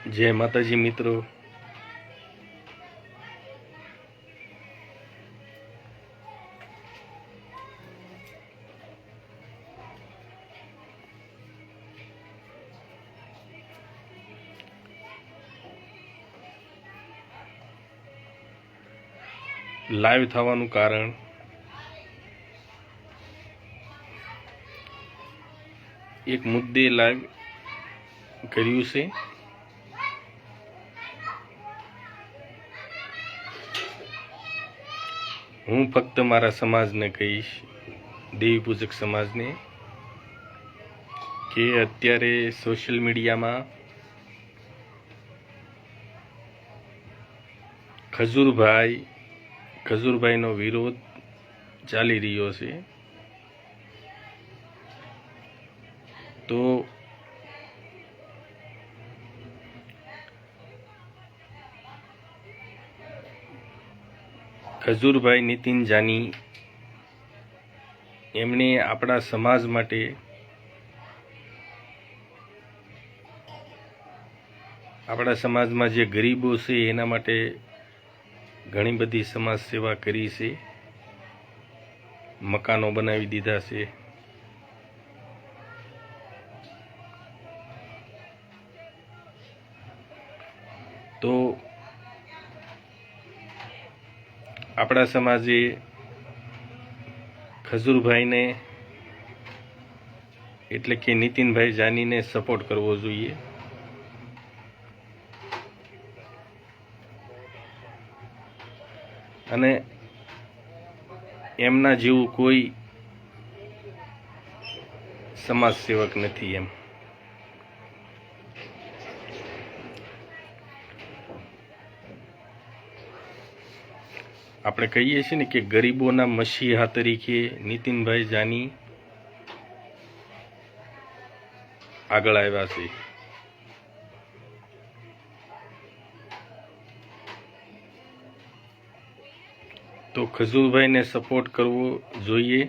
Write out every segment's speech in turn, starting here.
જય માતાજી મિત્રો, લાઈવ થવાનું કારણ એક મુદ્દે લાઈવ કર્યું છે। હું ફક્ત મારા સમાજને કહીશ, દેવી પૂજક સમાજને, કે અત્યારે સોશિયલ મીડિયામાં ખજૂરભાઈનો વિરોધ ચાલી રહ્યો છે। તો ખજૂરભાઈ નીતિન જાની એમણે આપણા સમાજ માટે આપણા સમાજમાં જે ગરીબો છે એના માટે ઘણી બધી સમાજ સેવા કરી છે, મકાનો બનાવી દીધા છે। તો આપણા સમાજે ખજૂરભાઈને એટલે કે નીતિનભાઈ જાનીને સપોર્ટ કરવો જોઈએ। અને એમના જેવું કોઈ સમાજ સેવક નથી। એમ આપણે કહીએ છીએ ને કે ગરીબોના મસીહા તરીકે નીતિનભાઈ જાની આગળ આવ્યા છે। તો ખજૂરભાઈને સપોર્ટ કરવો જોઈએ।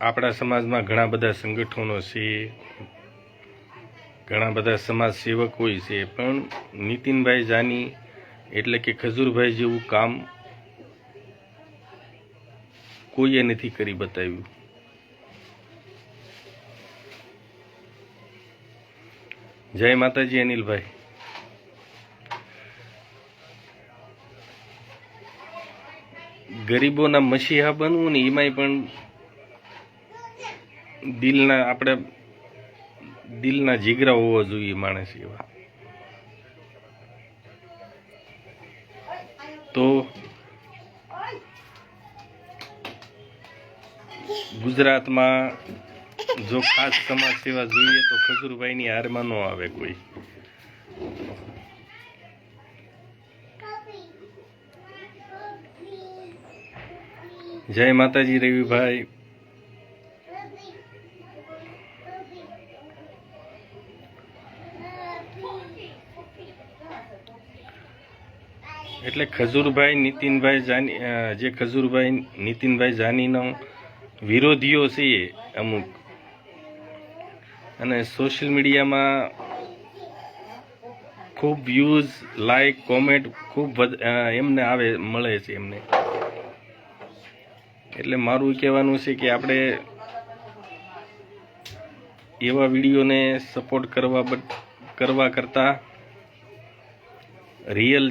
આપણા સમાજમાં ઘણા બધા સંગઠનો છે, ઘણા બધા સમાજ સેવકો છે, પણ નીતિનભાઈ જાની એટલે કે ખજૂરભાઈ જેવું કામ કોઈએ નથી કરી બતાવ્યું। જય માતાજી અનિલભાઈ। ગરીબોના મસીહા બનવું ને એમાંય પણ દિલના જીગરા હોવા જોઈએ માણસ એવા। તો ગુજરાતમાં જો ખાસ સમાજ સેવા જોઈએ તો ખજૂરભાઈની હારમાં ન આવે કોઈ। જય માતાજી રવિભાઈ। એટલે ખજૂરભાઈ નીતિનભાઈ જાનીનો વિરોધીઓ છે અમુક, અને સોશિયલ મીડિયામાં ખૂબ વ્યૂઝ, લાઈક, કોમેન્ટ ખૂબ એમને મળે છે એમને। એટલે મારું કહેવાનું છે કે આપણે એવા વિડીયોને સપોર્ટ કરવા કરતાં રિયલ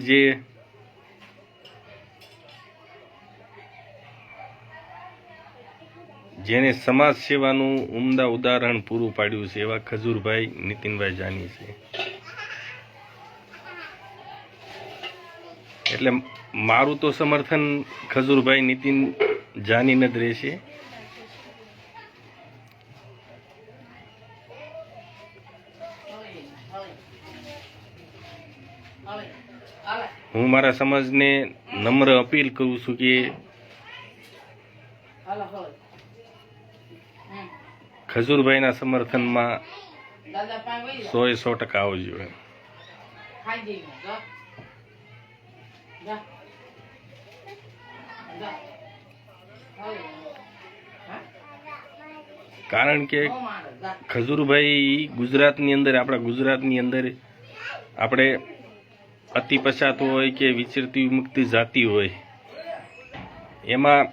જેને સમાજ સેવાનું ઉમદા ઉદાહરણ પૂરું પાડ્યું છે એવા ખજૂરભાઈ નીતિનભાઈ જાની છે। એટલે મારું તો સમર્થન ખજૂરભાઈ નીતિન જાનીને જ રહેશે। હું મારા સમાજને નમ્ર અપીલ કરું છું કે ખજૂરભાઈના સમર્થનમાં 100% આવજો એમ. કારણ કે ખજૂરભાઈ ગુજરાતની અંદર, આપણા ગુજરાતની અંદર આપણે અતિ પછાત હોય કે વિચરતી વિમુક્તિ જાતિ હોય, એમાં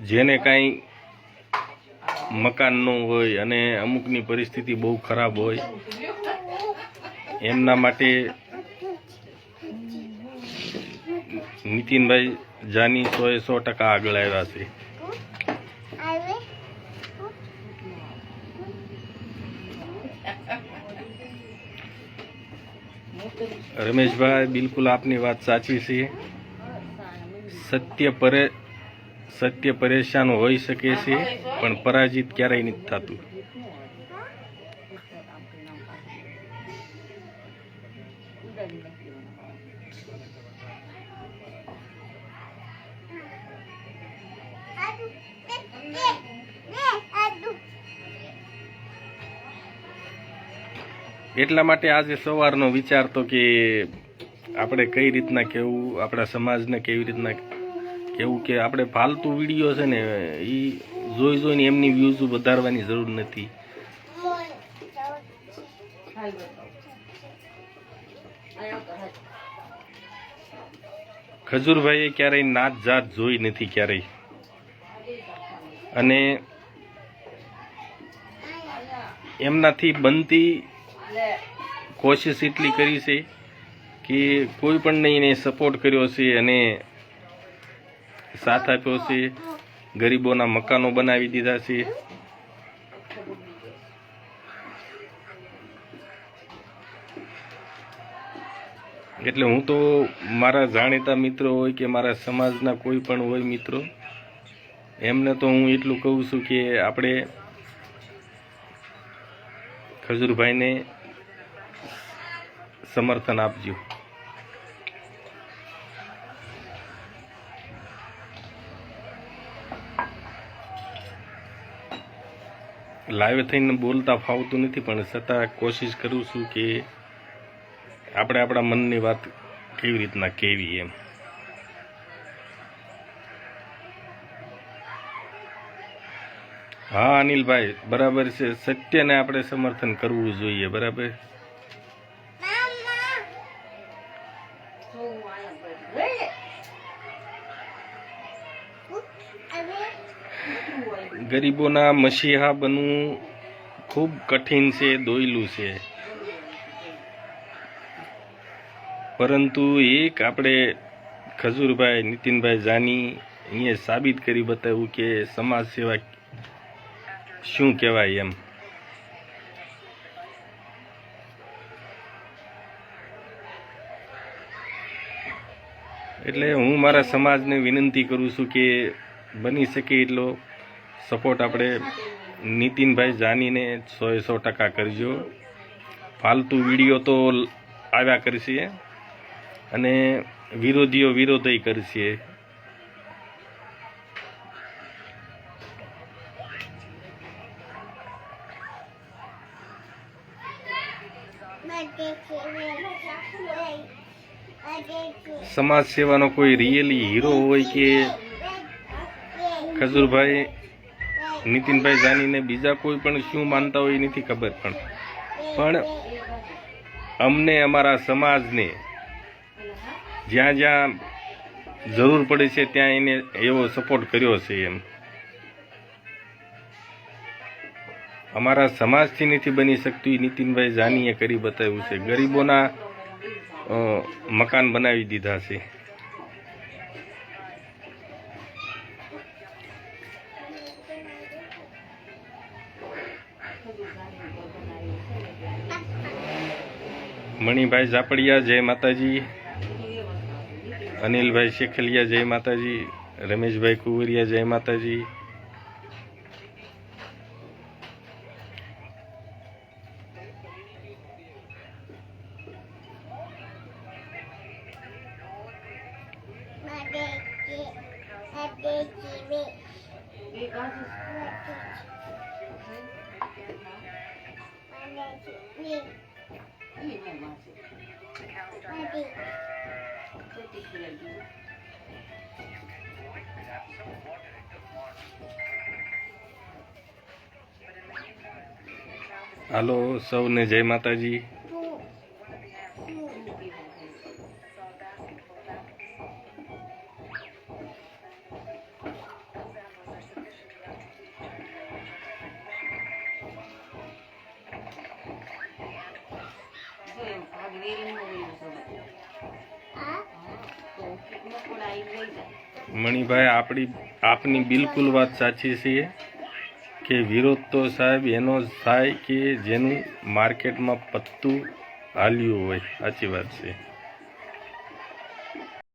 જેને કાંઈ મકાન ન હોય અને અમુકની પરિસ્થિતિ બહુ ખરાબ હોય, એમના માટે નીતિનભાઈ જાની 100% આગળ આવ્યા છે. રમેશભાઈ, બિલકુલ આપની વાત સાચી છે. સત્ય પરેશાન હોઈ શકે છે, પણ પરાજિત ક્યારેય નથી થતું. એટલા માટે આજે સવારનો વિચાર તો કે આપણે કઈ રીતના કેવું, આપણા સમાજને કેવી રીતના કેવું કે આપણે ફાલતુ વિડીયો છે ને એ જોઈને એમની વ્યૂઝ વધારવાની જરૂર નથી. ખજૂરભાઈએ ક્યારેય નાત જાત જોઈ નથી ક્યારેય, અને એમનાથી બનતી કોશિશ એટલી કરી છે કે કોઈ પણ એને સપોર્ટ કર્યો છે અને સાથ આપ્યો છે. ગરીબોના મકાનો બનાવી દીધા છે. એટલે હું તો મારા જાણીતા મિત્રો હોય કે મારા સમાજના કોઈ પણ હોય મિત્રો, એમને તો હું એટલું કહું છું કે આપણે ખજૂરભાઈને સમર્થન આપજો. લાઈવ થઈને બોલતા ફાવતું નથી, પણ છતાં કોશિશ કરું છું કે આપણે આપણા મનની વાત કેવી રીતના કહેવી એમ. હા અનિલભાઈ, બરાબર છે. સત્યને આપણે સમર્થન કરવું જોઈએ. બરાબર. ગરીબોના મસીહા બનવું ખૂબ કઠિન છે, દોયલું છે, પરંતુ એક આપણે ખજૂરભાઈ, નીતિનભાઈ જાની અહીંયા સાબિત કરી બતાવ્યું કે સમાજ સેવા શું કહેવાય એમ. એટલે હું મારા સમાજને વિનંતી કરું છું કે બની શકે એટલો સપોર્ટ આપણે નીતિનભાઈ જાનીને 100% કરજો. ફાલતુ વિડીયો તો આવ્યા કરશે અને વિરોધીઓ વિરોધ કરશે. સમાજ સેવાનો કોઈ રિયલી હીરો હોય કે ખજૂરભાઈ, નીતિનભાઈ જાનીને બીજા કોઈ પણ શું માનતા હોય નથી ખબર, પણ અમને અમારા સમાજને જ્યાં જ્યાં જરૂર પડે છે ત્યાં એને એવો સપોર્ટ કર્યો છે એમ. અમારા સમાજથી નથી બની શકતું, નીતિનભાઈ જાનીએ કરી બતાવ્યું છે. ગરીબોના મકાન બનાવી દીધા છે. મણિભાઈ ઝાપડિયા, જય માતાજી. અનિલભાઈ શેખલિયા, જય માતાજી. રમેશભાઈ કુંવરિયા, જય માતાજી. હાલો સૌને જય માતાજી. મણિભાઈ, આપની બિલકુલ વાત સાચી છે કે વિરોધ તો સાહેબ એનો જ થાય કે જેનું માર્કેટમાં પત્તું હાલ્યું હોય. સાચી વાત છે.